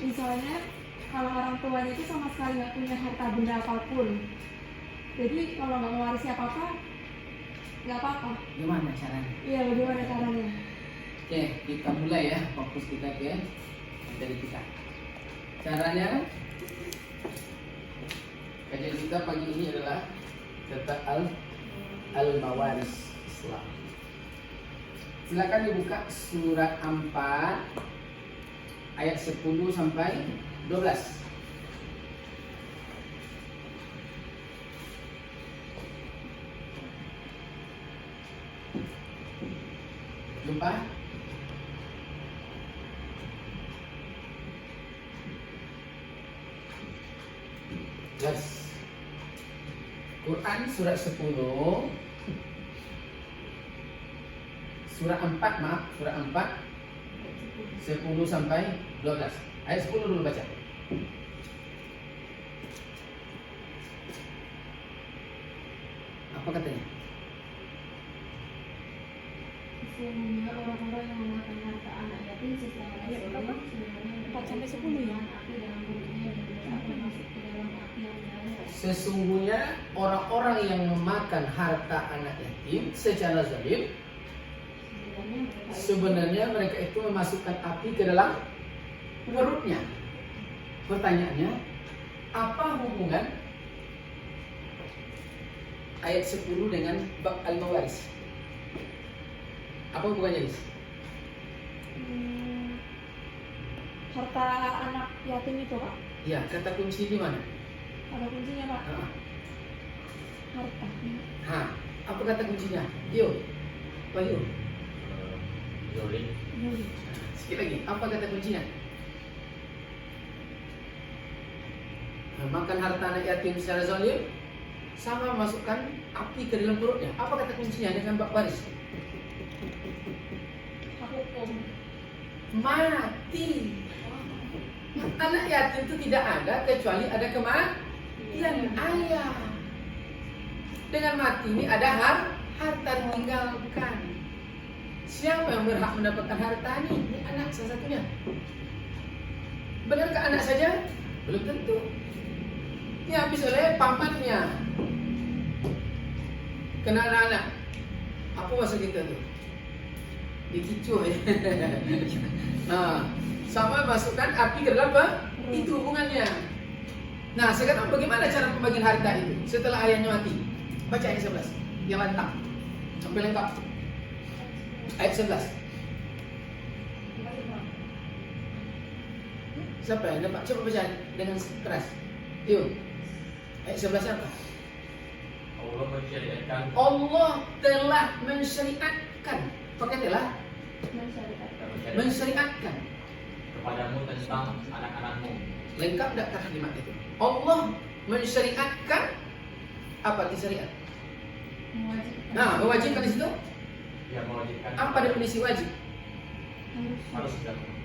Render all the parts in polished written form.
misalnya kalau orang tuanya itu sama sekali nggak punya harta benda apapun, jadi kalau nggak mewarisi apa-apa nggak apa-apa. Gimana caranya? Iya, bagaimana caranya? Oke, kita mulai ya, fokus kita ke materi kita. Caranya, kajian kita pagi ini adalah tentang al-mawaris Islam. Silakan dibuka surat 4 ayat 10 sampai 12. Jumpa? Yes. Quran surat 10 Surah 4, maaf, surah 4 10 sampai 12. Ayat 10 dulu baca. Apa katanya? Sesungguhnya orang-orang yang memakan harta anak yatim secara zalim sebenarnya 4 sampai 10 ya. Api dalam mulutnya dan mereka akan masuk ke dalam api yang menyala. Sesungguhnya orang-orang yang memakan harta anak yatim secara zalim sebenarnya mereka itu memasukkan api ke dalam perutnya. Pertanyaannya, apa hubungan ayat 10 dengan bab al-mawaris? Apa hubungannya, Lis? Harta anak yatim itu, Pak. Ya, kata kunci di mana? Ada kuncinya, Pak. Harta. Apa kata kuncinya? Yo, Bayu. Zolim. Sekali lagi, apa kata kuncinya? Makan harta anak yatim secara zalim sama masukkan api ke dalam perutnya. Apa kata kuncinya dengan bab waris? Hukum. Mati. Anak yatim itu tidak ada kecuali ada kematian ayah. Dengan mati ini ada harta ditinggalkan. Siapa yang berhak mendapatkan harta ini? Ini anak salah satunya. Benarkah anak saja? Belum tentu. Ini habis oleh pamannya. Kena anak. Apa maksud kita tuh? Dikicu ya. Nah, sama masukkan api ke dalam apa? Itu hubungannya. Nah, sekarang bagaimana cara pembagian harta itu setelah ayahnya mati? Baca ayat 11 yang lantang sampai lengkap. Ayat 11. Siapa yang dapat? Coba baca dengan keras. Yuk. Ayat 11 apa? Allah mensyariatkan. Allah telah mensyariatkan. Pakai telah mensyariatkan Kepadamu tentang anak-anakmu. lengkap tidak kalimat itu? Allah mensyariatkan apa di syariat? Nah, mewajibkan di situ. Yang mewajibkan. Apa definisi wajib? Harus dilakukan.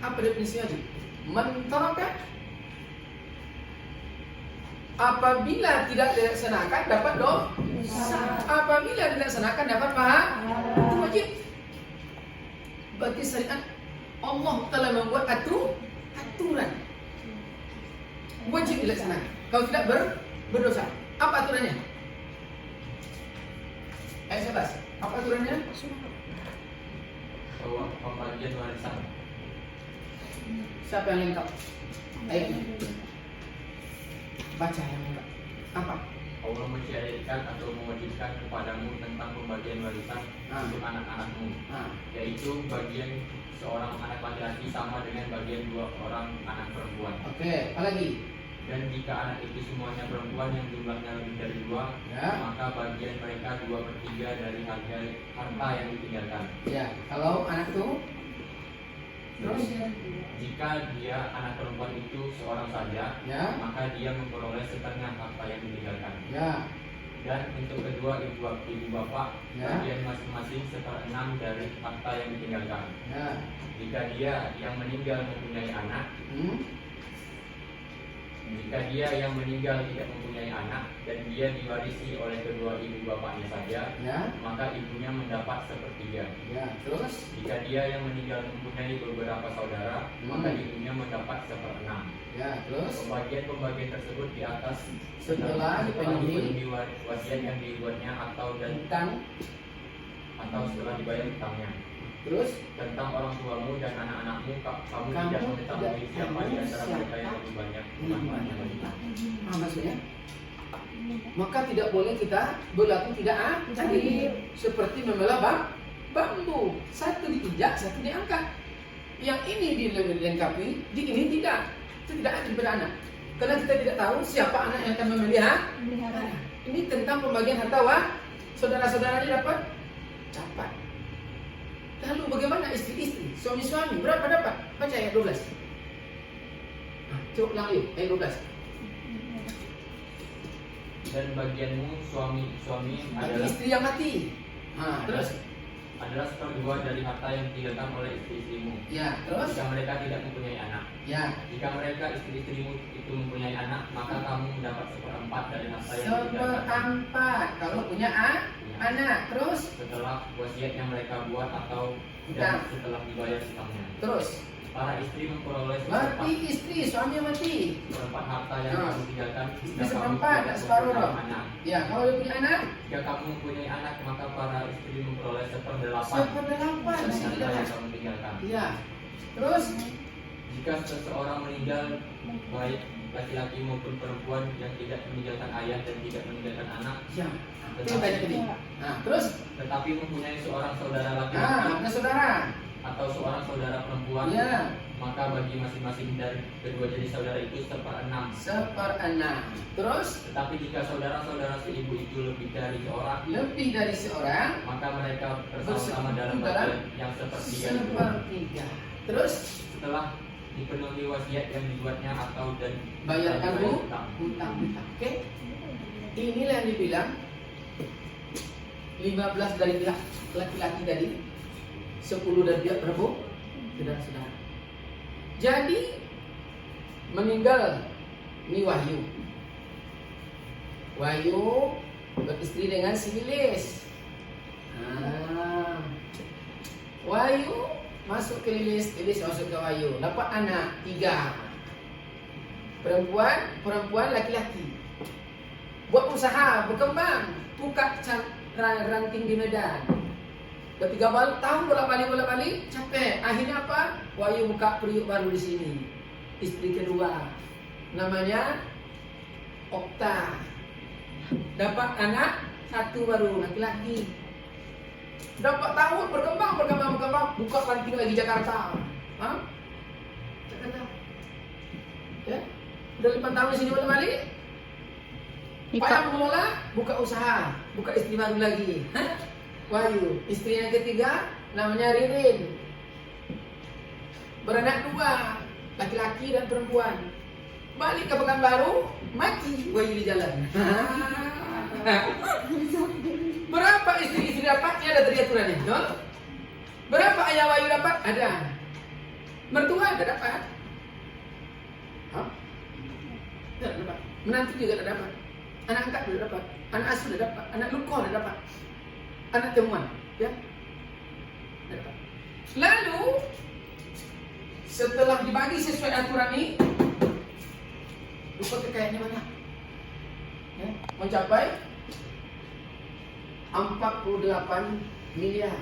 Apa definisi wajib? Mentaraka apabila tidak dilaksanakan dapat dosa. Apabila dilaksanakan dapat pahala. Itu wajib. Bagi syariat Allah telah membuat aturan. Wajib dilaksanakan. Kalau tidak berdosa. Apa aturannya? Ayat 11. Apa aturannya? Bahwa pembagian warisan. Siapa yang lengkap? Ayatnya. Baca yang lengkap. Apa? Allah mensyariatkan atau mewajibkan kepadamu tentang pembagian warisan untuk anak-anakmu, yaitu bagian seorang anak laki-laki sama dengan bagian 2 orang anak perempuan. Oke, apa lagi? Dan jika anak itu semuanya perempuan yang jumlahnya lebih dari 2, maka bagian mereka 2/3 dari harta yang ditinggalkan. Ya, kalau anak tuh terus jika dia anak perempuan itu seorang saja, maka dia memperoleh setengah harta yang ditinggalkan. Ya. Dan untuk kedua ibu bapak, bagian masing-masing 1/6 dari harta yang ditinggalkan. Jika dia yang meninggal mempunyai anak, Jika dia yang meninggal tidak mempunyai anak dan dia diwarisi oleh kedua ibu bapaknya saja, Ya. maka ibunya mendapat sepertiga. Ya, terus Jika dia yang meninggal mempunyai beberapa saudara, maka ibunya mendapat 1/6. ya, terus Pembagian tersebut di atas Setelah dipenuhi wasiat yang dibuatnya atau tentang setelah dibayar utangnya. terus Tentang orang tuamu dan anak-anakmu, kamu Kamu tidak mengetahui tidak siapa di antara tahu mereka yang lebih banyak manfaatnya bagi kamu. maksudnya maka tidak boleh kita berlaku tidak adil seperti membelah bambu, satu diinjak, satu diangkat. Yang ini dilengkapi, di ini tidak. Itu tidak adil beranak. Karena kita tidak tahu siapa anak yang akan memelihara. Ini tentang pembagian harta saudara-saudaranya dapat. Lalu bagaimana istri-istri, suami-suami, berapa dapat? Baca ayat 12. Coba ulang yuk, ayat 12. Dan bagianmu suami adalah Istri yang mati. Terus? adalah 1/2 dari harta yang ditinggalkan oleh istri-istrimu. Ya, terus? Jika mereka tidak mempunyai anak. Ya. Jika mereka istri-istrimu itu mempunyai anak, maka kamu mendapat 1/4 dari harta yang ditinggalkan. 1/4 kalau punya anak. Terus? Setelah wasiat yang mereka buat atau Utang. dan setelah dibayar utangnya. Terus? Para istri memperoleh Berarti istri, suami mati. 1/4 harta yang kamu tinggalkan. Istri jika kamu 1/4, tidak separuh mempunyai dong. anak. Ya, kalau dia punya anak, Jika kamu mempunyai anak, maka para istri memperoleh 1/8 1/8 dari masih harta tidak. yang kamu tinggalkan. Ya. Terus? Jika seseorang meninggal, baik laki-laki maupun perempuan yang tidak meninggalkan ayah dan tidak meninggalkan anak, Ya. Itu tadi tadi. Terus? tetapi mempunyai seorang saudara laki-laki Ada saudara. atau seorang saudara perempuan, Ya. maka bagi masing-masing dari kedua jenis saudara itu 1/6. 1/6. Terus? Tetapi jika saudara-saudara seibu itu lebih dari seorang, maka mereka bersama-sama dalam bagian yang sepertiga itu. Sepertiga. Terus? Setelah dipenuhi wasiat yang dibuatnya atau dan Bayarkan utang. hutang. Oke? Inilah yang dibilang 15 dari pihak laki-laki tadi, 10 dari pihak perempuan, saudara-saudara. Jadi meninggal ini Wahyu beristri dengan si Lilis. Wahyu masuk ke Lilis masuk ke Wahyu, dapat anak 3. Perempuan laki-laki. Buat usaha, berkembang, buka ranting di Medan. Ketiga tahun bolak-balik capek. Akhirnya apa? Wahyu buka periuk baru di sini. Istri kedua namanya Okta. Dapat anak 1 baru laki-laki. Dapat tahun berkembang, buka ranting lagi Jakarta. Jakarta. Ya. Udah 5 tahun di sini balik. Payah mengelola, buka usaha, buka istri baru lagi. Wahyu, istri yang ketiga namanya Ririn. Beranak 2, laki-laki dan perempuan. Balik ke Pekanbaru, mati Wahyu di jalan. Berapa istri-istri dapat? Ini ada aturannya. No? Berapa ayah Wahyu dapat? Ada. Mertua ada dapat. Tidak dapat. Menantu juga tidak dapat. Anak angkat sudah dapat. Anak asuh sudah dapat. Anak lukoh sudah dapat. Anak temuan, ya. Dapat. Lalu setelah dibagi sesuai aturan ini, lupa kekayaannya banyak. Ya, mencapai 48 miliar.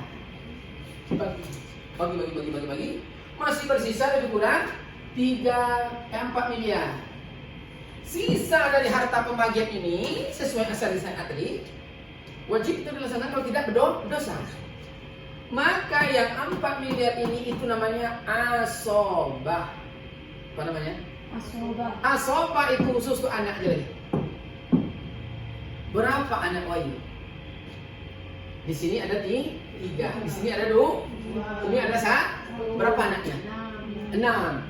Bagi. Masih bersisa lebih kurang 4 miliar. Sisa dari harta pembagian ini sesuai asal desain tadi wajib itu dilaksanakan, kalau tidak berdosa. Maka yang 4 miliar ini itu namanya asobah. Apa namanya? Asobah itu khusus untuk anak jadi. Berapa anak Wahyu? Di sini ada 3, di sini ada 2, ini ada 1. Berapa anaknya? 6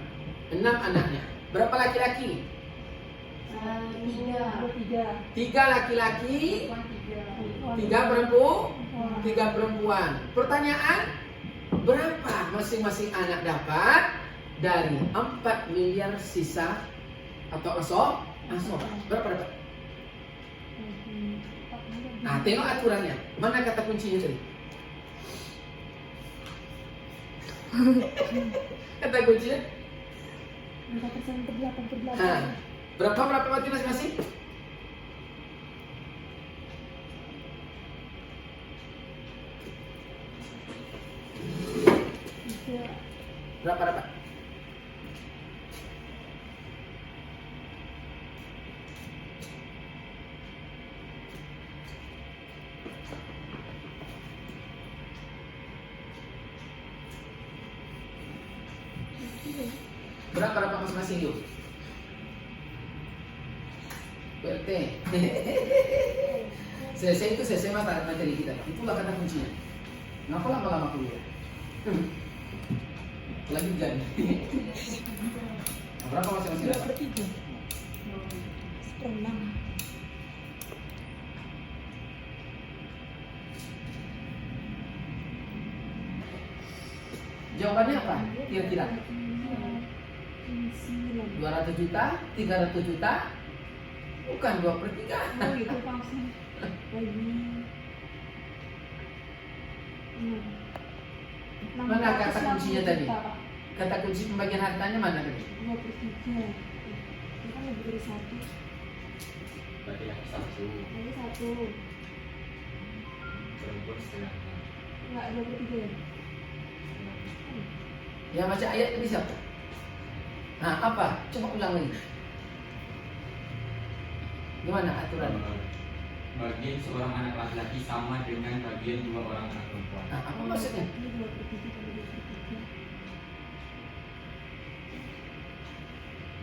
anaknya. Berapa laki-laki? 3 laki-laki, 3 perempuan. Pertanyaan, berapa masing-masing anak dapat dari 4 miliar sisa atau aso. Berapa dapat? Nah, tengok aturannya. Mana kata kuncinya tadi? Kata kuncinya? Nah, berapa mati masing-masing? Berapa dapat? Berapa dapat masing-masing yuk? PLT. Selesai itu selesai materi kita. Itulah kata kuncinya. Kenapa lama-lama kuliah? Lagi jadi. Berapa masing-masing dapat? 2/3. Jawabannya apa? Kira-kira 200 juta, 300 juta, bukan 2/3. Oh gitu maksudnya. Mana kata kuncinya tadi? Kata kunci pembagian hartanya mana tadi? 2/3. Itu kan lebih dari 1. Berarti laki 1, Lagi 1. perempuan setengah. Enggak 2/3. Ya baca ayat tadi siapa? Nah, apa? Coba ulang lagi. Gimana aturan? Bagian seorang anak laki-laki sama dengan bagian 2 orang anak perempuan. Nah, apa maksudnya? Ini 2/3 kali 2/3.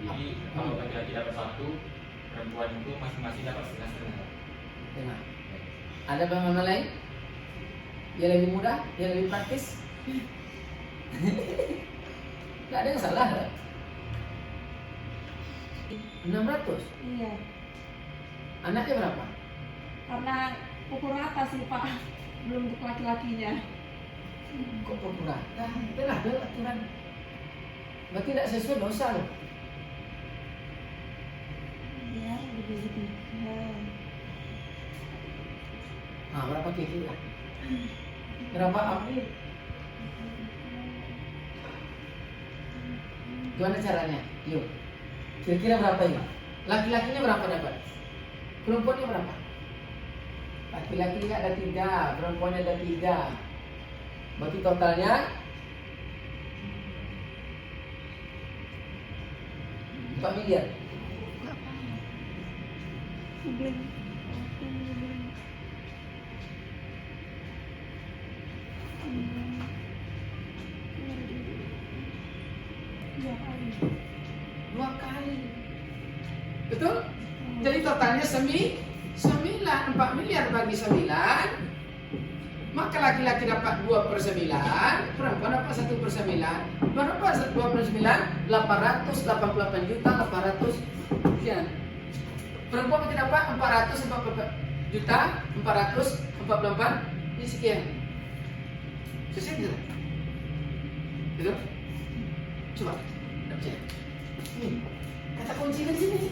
Jadi kalau laki-laki dapat 1, perempuan itu masing-masing dapat setengah-setengah. Nah, ada bagaimana lain? Yang lebih mudah, yang lebih praktis? Tidak ada yang salah kan? 600. Iya. Anaknya berapa? Karena pukul rata sih Pak. Belum untuk laki-lakinya. Kok pukul rata? Itulah ada aturan. Berarti tidak sesuai dosa loh. Iya, lebih 3. Nah, berapa kira-kira? Berapa ambil? Gimana caranya? Yuk. Kira-kira berapa ini? Laki-lakinya berapa dapat? Perempuannya berapa? Laki-lakinya ada 3, perempuannya ada 3. Berarti totalnya 4 miliar. Iya kali. 2 kali. Betul? Jadi totalnya 9, 4 miliar bagi 9. Maka laki-laki dapat 2/9, perempuan dapat 1/9. Berapa 2/9? 888 juta 800 sekian. Perempuan kita dapat 444 juta 444 ini sekian. Selesai tidak? Betul? Coba cek. Kata kunci di sini.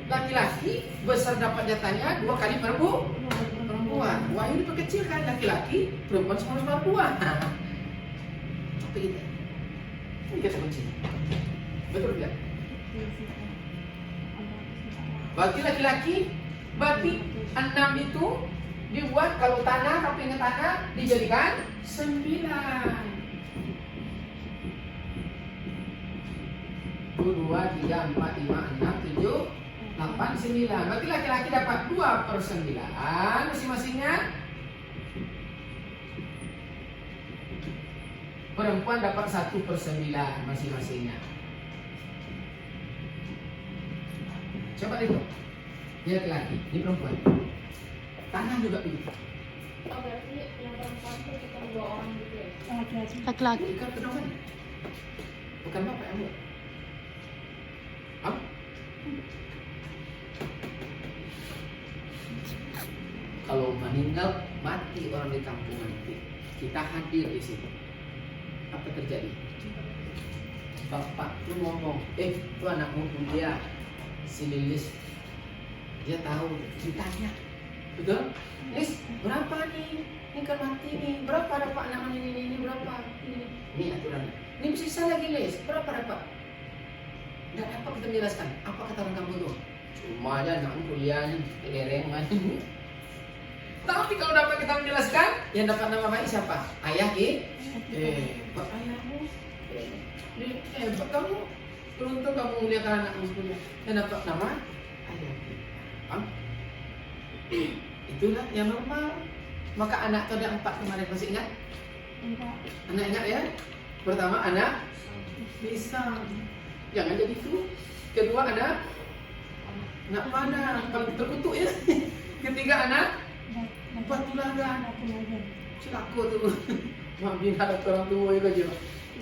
Laki-laki besar dapat jatahnya 2 kali perempuan. Wah, ini diperkecilkan laki-laki, perempuan separuh-separuh. Apa kita? Ini kata kunci. Betul tidak? Bagi laki-laki, bagi 6 itu dibuat kalau tanah, kepingin tanah dijadikan 9. 1, 2, 3, 4, 5, 6, 7, 8, 9. Berarti laki-laki dapat 2/9 masing-masingnya. Perempuan dapat 1/9 masing-masingnya. Coba itu. Dia laki-laki, ini perempuan. Tanah juga begitu. Oh, berarti yang perempuan itu kita 2 orang gitu ya? Laki-laki. Ikan pedoman. Bukan bapak yang buat. Apa? Kalau meninggal mati orang di kampung nanti, kita hadir di sini. Apa terjadi? bapak tuh ngomong, tuh anakmu kuliah, si Lilis, dia tahu, ditanya, betul? Lis, berapa nih? Ini kan mati nih, berapa dapat anak ini berapa? Ini aturan. Ini sisa lagi Lis, berapa dapat? Nggak dapat kita menjelaskan. Apa kata orang kampung tuh? Cuma aja anak kuliahnya, lereng aja. Tapi kalau dapat kita menjelaskan, yang dapat nama baik siapa? Ayah Pak ayahmu. Hebat kamu. Beruntung kamu muliakan anakmu kuliah. Yang dapat nama ayah. Itulah yang normal. Maka anak itu ada 4 kemarin, masih ingat? Anak ingat ya? Pertama anak pisang. Jangan jadi itu. Kedua anak panah, paling terkutuk ya. Ketiga anak batu laga. Celaka tuh. Maafin harap orang tua juga aja.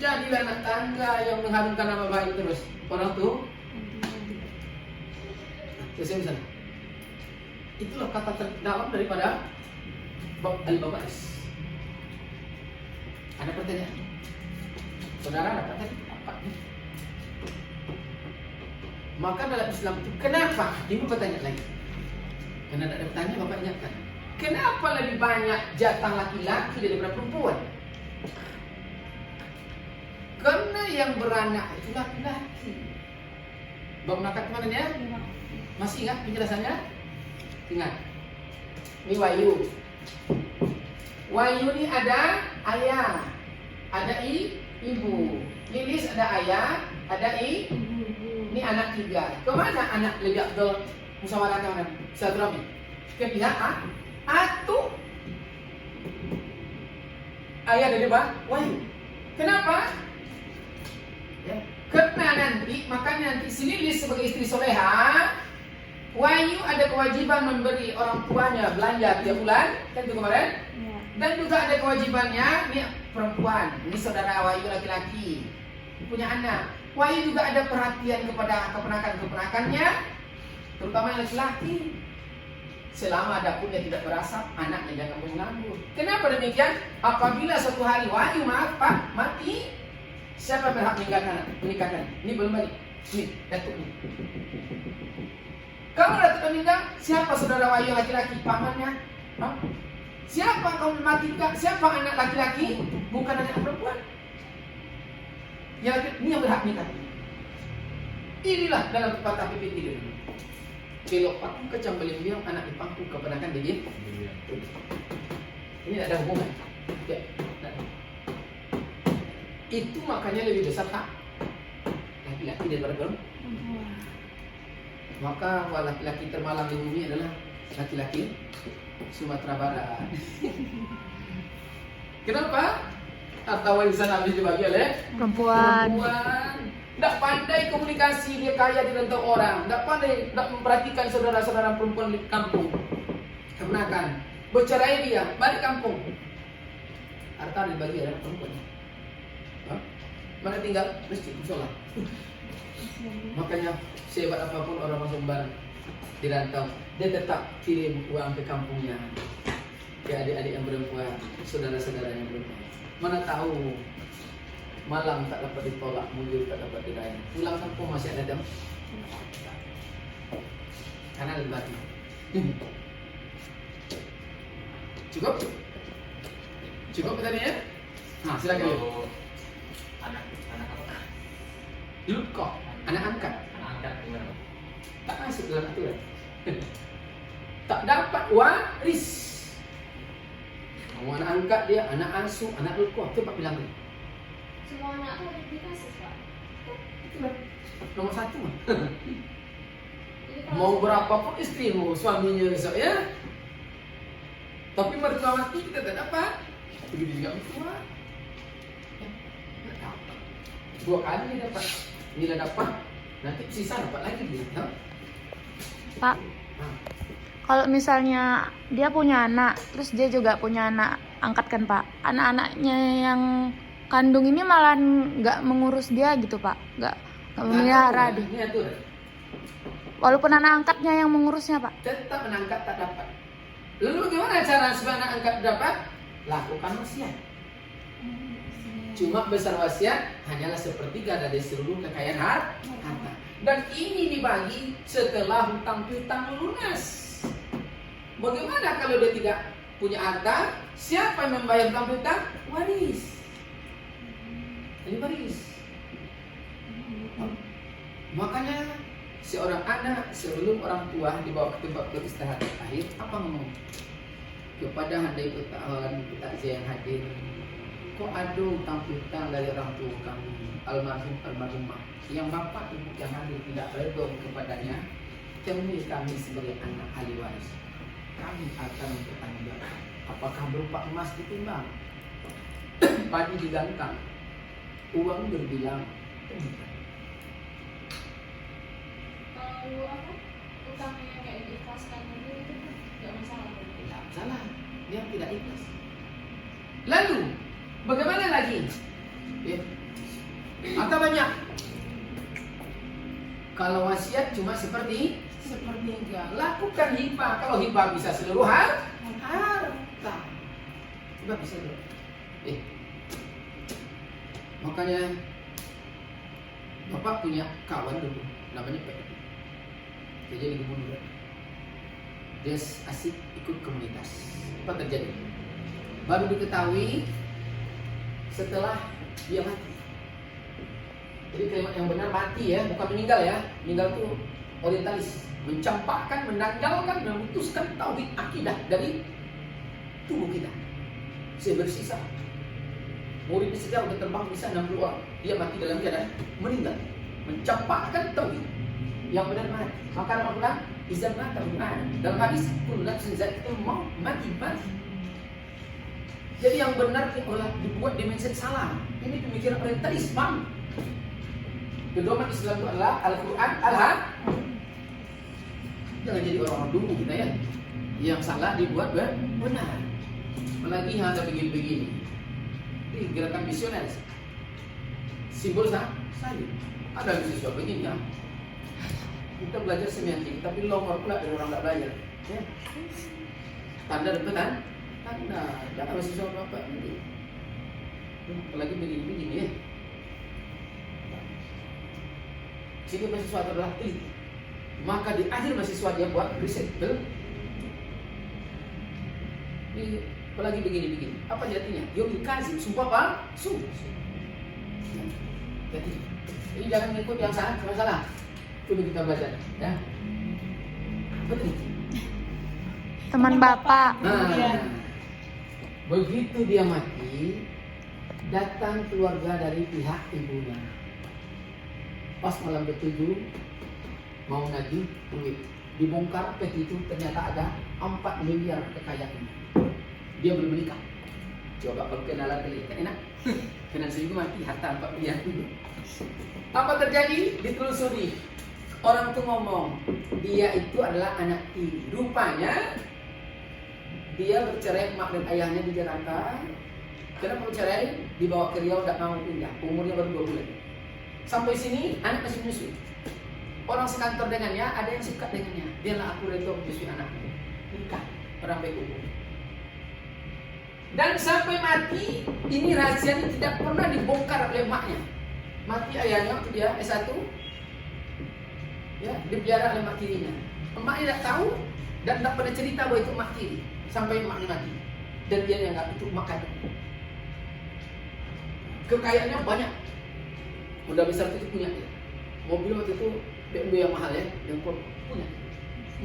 Jadilah anak tangga yang mengharumkan nama baik terus. Orang tuh. Selesai misalnya. Itulah kata terdalam daripada bab Al-Babais. Ada pertanyaan? Saudara dapat tadi apa? Maka dalam Islam itu kenapa? Ibu bertanya lagi. Karena ada bertanya, bapak ingatkan. Kenapa lebih banyak jatah laki-laki daripada perempuan? Karena yang beranak itu laki-laki. Bab nakat mana ya? Masih ingat penjelasannya? Ingat. Ini Wahyu. Wahyu ini ada ayah, ada ibu. Lilis ada ayah, ada ibu. Ini anak 3. Kemana anak lebih afdal musyawarah kawan? Silaturahmi. Ke pihak Atu. Ayah dari Wahyu. Kenapa? Ya. Karena nanti, makanya nanti si Lilis sebagai istri soleha, Wahyu ada kewajiban memberi orang tuanya belanja tiap bulan, kan itu kemarin? Ya. Dan juga ada kewajibannya, ini perempuan, ini saudara Wahyu laki-laki, punya anak. Wahyu juga ada perhatian kepada keponakan-keponakannya, terutama yang laki-laki. Selama dapurnya tidak berasap, anaknya jangan mengganggu. Kenapa demikian? Apabila suatu hari Wahyu mati, siapa berhak menikahkan? Ini belum balik. Nih, datuk nih. Kalau datuk meninggal, siapa saudara Wahyu laki-laki? Pamannya? Siapa kalau mati? Siapa anak laki-laki? Bukan anak perempuan. Ini yang berhak nikah. Inilah dalam pepatah PPT. Belok paku kecam belimbiang, anak dipangku keponakan dia. Ini ada hubungan. Ya. Itu makanya lebih besar hak laki-laki daripada perempuan. Maka laki-laki termalang di bumi adalah laki-laki Sumatera Barat. Kenapa? Atau warisan habis dibagi oleh perempuan. Tidak pandai komunikasi, dia kaya di rantau orang. Tidak pandai, tidak memperhatikan saudara-saudara perempuan di kampung. Kemenakan, bercerai dia, balik kampung. Harta dibagi oleh perempuan. Mana tinggal? Masjid, sholat. Makanya sehebat apapun orang masuk barang di rantau, dia tetap kirim uang ke kampungnya, ke adik-adik yang perempuan, saudara-saudara yang perempuan. Mana tahu malam tak dapat ditolak, mundur tak dapat diraih, pulang kampung masih ada jam. Karena lebih mati. Cukup pertanyaannya? Nah, silakan. Anak apa? Dulu kok anak angkat. Anak angkat gimana? Tak masuk dalam aturan. Tak dapat waris. Kamu anak angkat dia, anak asuh, anak lukuh. Coba bilang dia. Semua anak itu ada dikasih, Pak. Itulah nomor 1. Jadi kalau Mau berapapun istrimu, suaminya besok ya. Tapi mertua mati kita tak dapat. Begitu juga mertua. Ya, 2 kali dia dapat. Bila dapat, nanti sisa dapat lagi dia. No? Pak, kalau misalnya dia punya anak, terus dia juga punya anak angkat kan Pak, anak-anaknya yang kandung ini malah nggak mengurus dia gitu Pak, nggak memelihara dia. Ini aturan. Walaupun anak angkatnya yang mengurusnya Pak. Tetap menangkap tak dapat. Lalu bagaimana cara supaya anak angkat dapat? Lakukan wasiat. Cuma besar wasiat hanyalah sepertiga dari seluruh kekayaan harta. Dan ini dibagi setelah hutang piutang lunas. Bagaimana kalau dia tidak punya harta? Siapa yang membayar hutang piutang? Waris. Ini waris. Makanya seorang anak sebelum orang tua dibawa ke tempat beristirahat akhir, apa ngomong? Kepada handai pertahuan takziah yang hadir, kok ada hutang piutang dari orang tua kami, almarhum almarhumah, yang bapak ibu yang hadir tidak redha kepadanya, temui kami sebagai anak ahli waris. Kami akan bertanggungjawab. Apakah berupa emas ditimbang, padi digantang, uang berbilang, Kalau apa? Utangnya kayak diikhlaskan itu nggak masalah. tidak salah, dia tidak ikhlas. Lalu bagaimana lagi? Ya. Atau banyak. Kalau wasiat cuma seperti enggak. Lakukan hibah. Kalau hibah bisa seluruh harta. Hibah bisa seluruh. Makanya Bapak punya kawan dulu, namanya Pak. Dia jadi gubernur. Dia asik ikut komunitas. Apa terjadi? Baru diketahui setelah dia mati. Jadi kalimat yang benar mati ya, bukan meninggal ya. Meninggal itu orientalis, mencampakkan, menanggalkan, memutuskan tauhid akidah dari tubuh kita. Saya bersisa. Murid saja udah terbang bisa 60 orang. Dia mati dalam keadaan meninggal, mencampakkan tauhid. Yang benar mati. Maka Allah izan mata dalam hadis kullu nafsin za'iqatul maut, mati. Jadi yang benar dibuat di mindset salah. Ini pemikiran orientalis, bang. Pedoman Islam itu adalah Al-Quran, Jangan jadi orang-orang dulu kita ya. Yang salah dibuat benar. Apalagi ada begini-begini. Ini gerakan visioner. Simbol salib. Ada mahasiswa begini ya. Kita belajar semiotik, tapi longor pula dari orang tidak belajar. Ya. Tanda depan, tanda. Jangan mahasiswa bapak ini. Apalagi begini-begini ya. Sehingga mahasiswa adalah teliti. Maka di akhir mahasiswa dia buat riset. Ini apalagi begini-begini. Apa jadinya? Yomil kazib, sumpah apa? Sumpah. Jadi ini jangan ikut yang salah. Coba kita belajar, ya. Betul. Teman bapak. Nah, begitu dia mati, datang keluarga dari pihak ibunya. Pas malam ke-7 mau nagih duit, dibongkar peti itu ternyata ada 4 miliar kekayaan. Dia belum menikah. Coba kalau kenalan kali kan enak. Kenalan seminggu mati harta 4 miliar itu. Apa terjadi? Ditelusuri. Orang tuh ngomong, dia itu adalah anak tiri. Rupanya dia bercerai emak dan ayahnya di Jakarta. Kenapa bercerai? Dibawa ke Riau, tidak mau pindah. Umurnya baru 2 bulan. Sampai sini anak masih menyusui. Orang sekantor dengannya, ada yang suka dengannya. Dialah aku reto menyusui anakku. Nikah, orang baik umur. Dan sampai mati, ini rahasianya tidak pernah dibongkar oleh emaknya. Mati ayahnya waktu dia S1. Ya, dipiara oleh emak tirinya. Emaknya tidak tahu dan tak pernah cerita bahwa itu emak tiri sampai emaknya mati. Dan dia yang itu emak kandung. Kekayaannya banyak. Udah besar itu punya dia. Mobil waktu itu BMW yang mahal ya, yang punya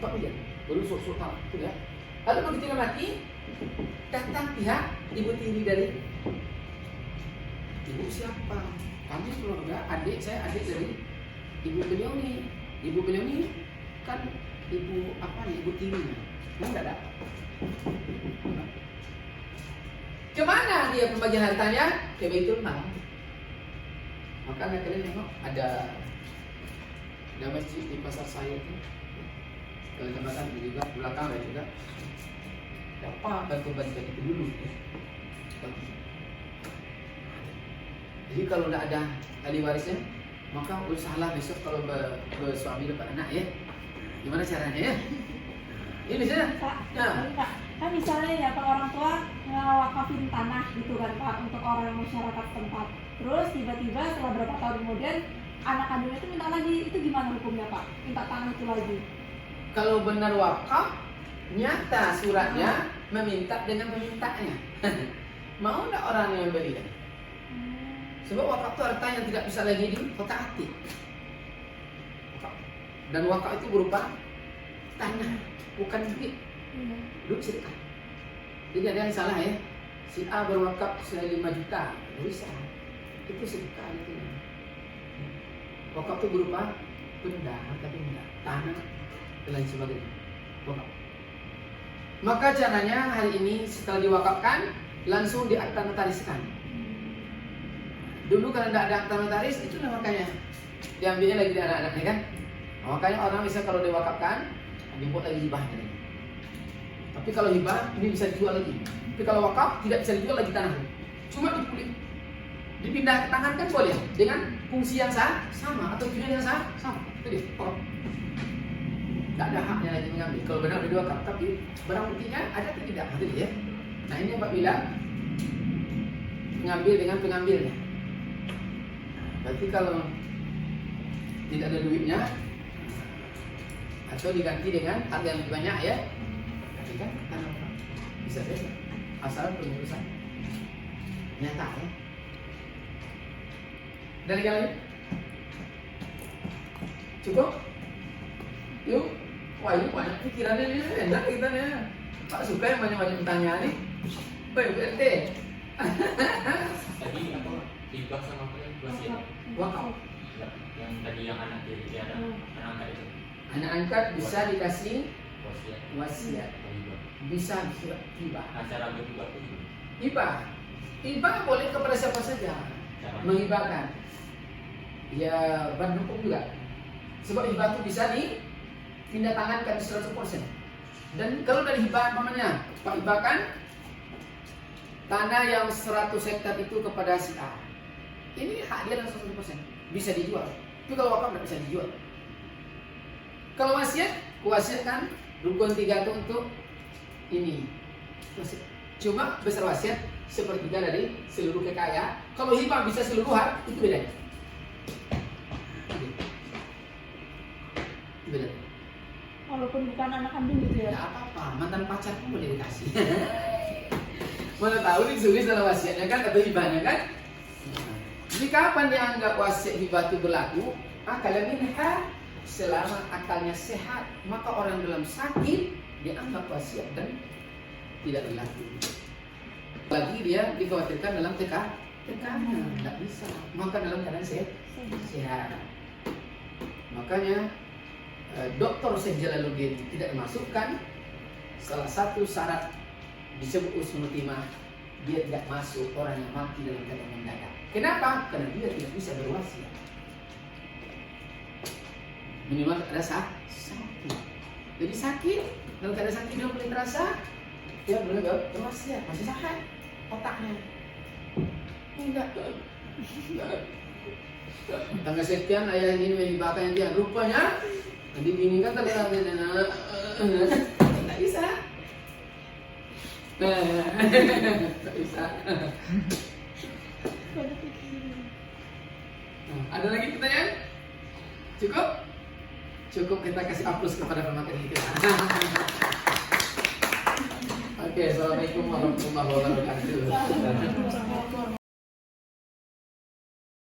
4 miliar. Baru sok-sok tahu itu ya. Lalu begitu dia mati, datang pihak ibu tiri dari ibu siapa? Kami keluarga, adik saya adik dari ibu beliau nih. Ibu beliau ini kan ibu apa nih? Ibu tirinya. Nah, enggak dapat. Kemana dia pembagian hartanya? Ke Baitul Mal. Makanya kalian nengok ada masjid di pasar saya itu. Kalau teman-teman juga belakang ada juga. Apa bantu-bantu itu dulu? Jadi kalau tidak ada ahli warisnya, maka usahalah besok kalau bersuami dapat anak ya. Gimana caranya ya? Ini saja. Nah, kan misalnya ya kalau orang tua ngewakafin tanah gitu kan Pak untuk orang masyarakat setempat, terus tiba-tiba setelah berapa tahun kemudian anak kandungnya itu minta lagi, itu gimana hukumnya Pak? Minta tanah itu lagi? Kalau benar wakaf, nyata suratnya meminta dengan pemintanya. Mau nggak orang yang beli? Sebab wakaf itu harta yang tidak bisa lagi dikotak-atik. Dan wakaf itu berupa tanah, bukan duit. Duit sedekah. Jadi ada yang salah ya. Si A berwakaf 5 juta, bisa. Itu sedekah itu. Wakaf itu berupa benda, harta benda, tanah, dan lain sebagainya. Wakaf. Maka caranya hari ini setelah diwakafkan langsung diakta notariskan. Dulu kalau tidak ada akta notaris, itulah makanya diambilnya lagi dari anak-anaknya kan. Makanya orang bisa kalau diwakafkan dibuat lagi hibahnya. Tapi kalau hibah ini bisa dijual lagi. Tapi kalau wakaf tidak bisa dijual lagi tanah. Cuma dipindah ke tangan kan boleh dengan fungsi yang sama atau tujuan yang sama. Itu dia. Tidak ada haknya lagi mengambil. Kalau benar di wakaf, tapi barang buktinya ada atau tidak? Itu dia. Nah ini apabila mengambil dengan pengambilnya. Berarti kalau tidak ada duitnya atau diganti dengan harga yang lebih banyak ya, berarti kan tanah bisa saja asal pengurusan nyata ya. Dari kalian cukup? Yuk, wah ini banyak pikirannya nih, enak kita nih. Pak suka yang banyak-banyak bertanya nih. Baik, BRT. Tadi apa? Hibah sama apa yang wasiat? Wakaf. Yang tadi yang anak diri ada anak angkat itu. Anak angkat bisa dikasih Wasiat. wasiat, Hibah. bisa surat hibah. Nah, cara berhibah itu gimana? Hibah, hibah boleh kepada siapa saja. Cara Menghibahkan, ya badan hukum juga. Sebab hibah itu bisa dipindah tangankan 100%. Dan kalau dari hibah namanya, Pak hibahkan tanah yang 100 hektar itu kepada si A. Ini hak dia langsung 100%, bisa dijual. Tapi kalau wakaf tidak bisa dijual. Kalau wasiat, wasiatkan rukun 3 itu untuk ini. Wasiat. Cuma besar wasiat sepertiga dari seluruh kekayaan. Kalau hibah bisa seluruhan, itu bedanya. Itu beda. Walaupun bukan anak kandung gitu ya? Tidak apa-apa, mantan pacar pun boleh dikasih. Mana tahu ditulis dalam wasiatnya kan atau hibahnya kan? Jadi kapan dianggap wasiat hibah itu berlaku? Akal minha, selama akalnya sehat, maka orang dalam sakit dianggap wasiat dan tidak berlaku. Lagi dia dikhawatirkan dalam tekanan, tidak bisa. Maka dalam keadaan sehat. Makanya Dr. Syekh Jalaluddin tidak dimasukkan. Salah satu syarat disebut usul timah, dia tidak masuk orang yang mati dalam keadaan mendadak. Kenapa? Karena dia tidak bisa berwasiat. Minimal ada sakit. Jadi sakit, dalam keadaan sakit dia boleh terasa, dia boleh berwasiat, masih sehat otaknya. Enggak. Tanggal sekian ayah ini menghibahkan dia, rupanya bini kan terlihat tidak bisa. Tak bisa. Ada lagi pertanyaan? Cukup? Cukup kita kasih aplaus kepada pemateri kita. Oke, assalamualaikum warahmatullahi wabarakatuh.